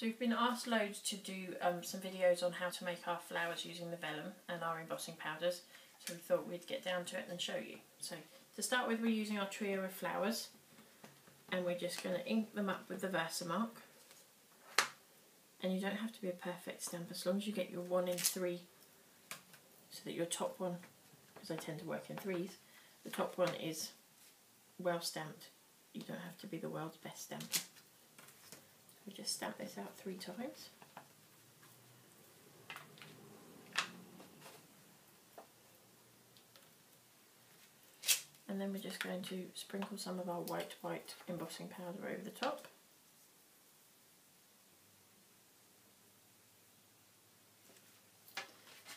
So we've been asked loads to do some videos on how to make our flowers using the vellum and our embossing powders, so we thought we'd get down to it and show you. So to start with, we're using our trio of flowers and we're just going to ink them up with the Versamark. And you don't have to be a perfect stamp as long as you get your 1 in 3, so that your top one, because I tend to work in 3s, the top one is well stamped. You don't have to be the world's best stamper. We just stamp this out 3 times. And then we're just going to sprinkle some of our white embossing powder over the top.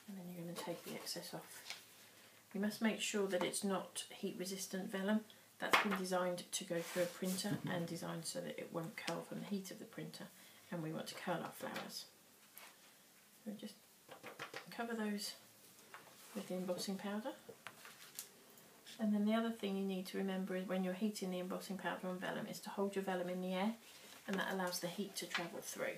And then you're going to take the excess off. You must make sure that it's not heat resistant vellum. That's been designed to go through a printer and designed so that it won't curl from the heat of the printer, and we want to curl our flowers. So just cover those with the embossing powder. And then the other thing you need to remember is when you're heating the embossing powder on vellum is to hold your vellum in the air, and that allows the heat to travel through.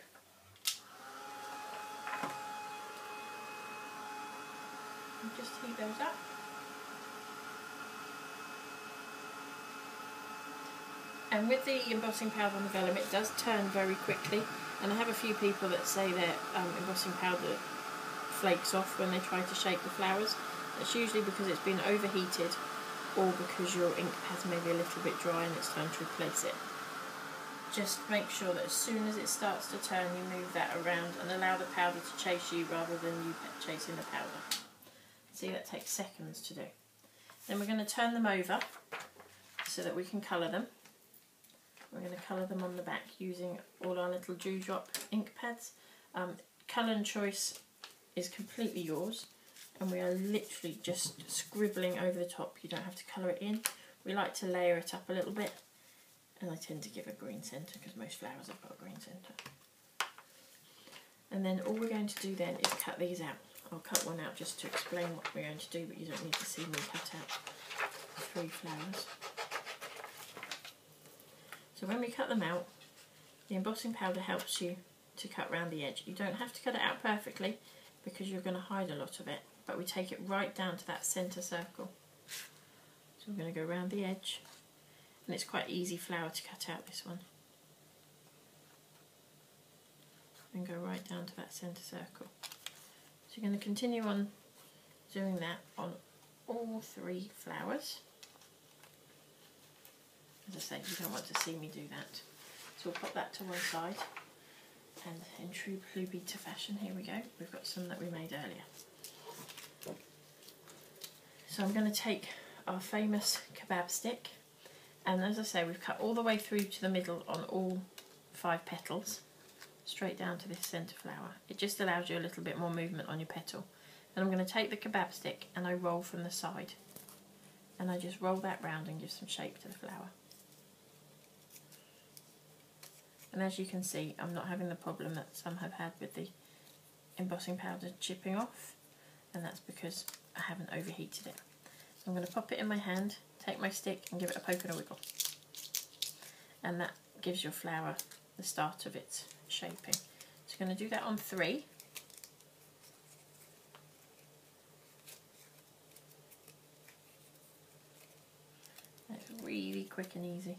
And just heat those up. And with the embossing powder on the vellum, it does turn very quickly, and I have a few people that say their embossing powder flakes off when they try to shape the flowers. That's usually because it's been overheated or because your ink pad's maybe a little bit dry and it's time to replace it. Just make sure that as soon as it starts to turn, you move that around and allow the powder to chase you rather than you chasing the powder. See, that takes seconds to do. Then we're going to turn them over so that we can colour them. We're going to colour them on the back using all our little dewdrop ink pads. Colour and choice is completely yours, and we are literally just scribbling over the top. You don't have to colour it in. We like to layer it up a little bit, and I tend to give a green centre because most flowers have got a green centre. And then all we're going to do then is cut these out. I'll cut one out just to explain what we're going to do, but you don't need to see me cut out 3 flowers. So when we cut them out, the embossing powder helps you to cut round the edge. You don't have to cut it out perfectly because you're going to hide a lot of it, but we take it right down to that centre circle. So we're going to go round the edge, and it's quite easy flower to cut out, this one. And go right down to that centre circle. So you're going to continue on doing that on all 3 flowers. As I say, you don't want to see me do that. So we'll pop that to one side, and in true Blue Beta fashion, here we go. We've got some that we made earlier. So I'm going to take our famous kebab stick, and as I say, we've cut all the way through to the middle on all 5 petals, straight down to this centre flower. It just allows you a little bit more movement on your petal. And I'm going to take the kebab stick and I roll from the side, and I just roll that round and give some shape to the flower. And as you can see, I'm not having the problem that some have had with the embossing powder chipping off, and that's because I haven't overheated it. So I'm going to pop it in my hand, take my stick and give it a poke and a wiggle. And that gives your flower the start of its shaping. So I'm going to do that on 3. It's really quick and easy.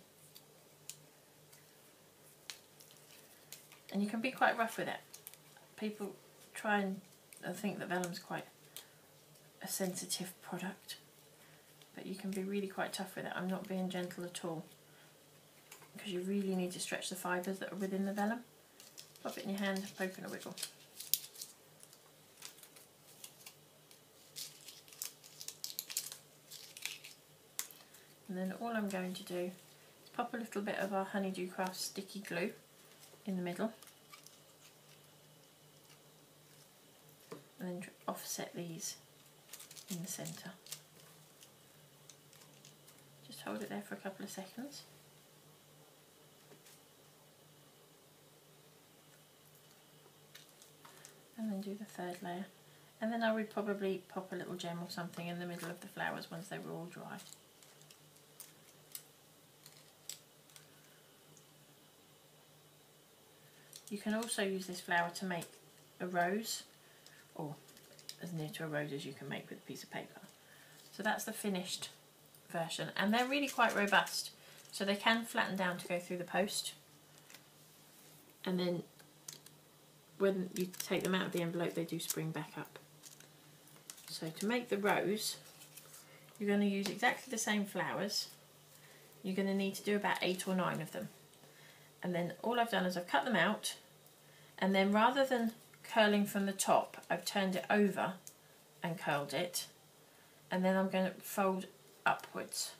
And you can be quite rough with it. People try and think that vellum's quite a sensitive product, but you can be really quite tough with it. I'm not being gentle at all, because you really need to stretch the fibres that are within the vellum. Pop it in your hand, poke and a wiggle. And then all I'm going to do is pop a little bit of our Honeydew Craft sticky glue in the middle, and then offset these in the centre. Just hold it there for a couple of seconds. And then do the 3rd layer. And then I would probably pop a little gem or something in the middle of the flowers once they were all dry. You can also use this flower to make a rose, or as near to a rose as you can make with a piece of paper. So that's the finished version, and they're really quite robust, so they can flatten down to go through the post, and then when you take them out of the envelope they do spring back up. So to make the rose, you're going to use exactly the same flowers. You're going to need to do about 8 or 9 of them, and then all I've done is I've cut them out, and then rather than curling from the top, I've turned it over and curled it, and then I'm going to fold upwards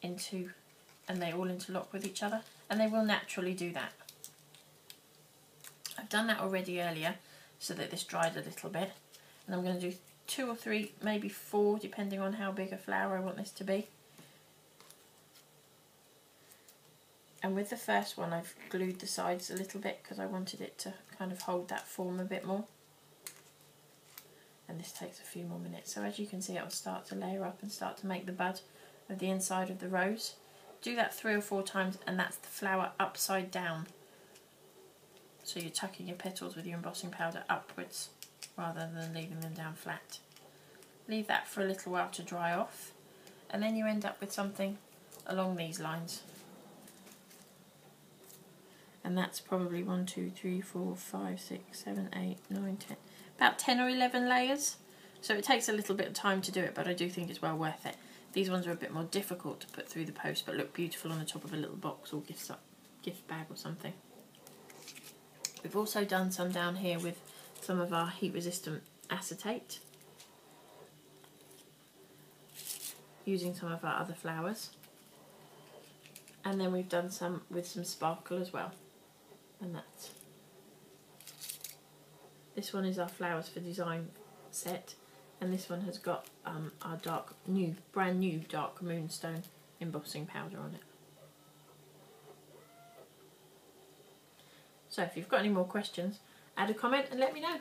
into, and they all interlock with each other, and they will naturally do that. I've done that already earlier so that this dried a little bit, and I'm going to do 2 or 3, maybe 4, depending on how big a flower I want this to be. And with the first one I've glued the sides a little bit because I wanted it to kind of hold that form a bit more. And this takes a few more minutes. So as you can see, it will start to layer up and start to make the bud of the inside of the rose. Do that 3 or 4 times, and that's the flower upside down. So you're tucking your petals with your embossing powder upwards rather than leaving them down flat. Leave that for a little while to dry off, and then you end up with something along these lines. And that's probably 1, 2, 3, 4, 5, 6, 7, 8, 9, 10, about 10 or 11 layers. So it takes a little bit of time to do it, but I do think it's well worth it. These ones are a bit more difficult to put through the post, but look beautiful on the top of a little box or gift bag or something. We've also done some down here with some of our heat resistant acetate, using some of our other flowers. And then we've done some with some sparkle as well. And that's, this one is our flowers for design set, and this one has got our brand new dark moonstone embossing powder on it. So if you've got any more questions, add a comment and let me know.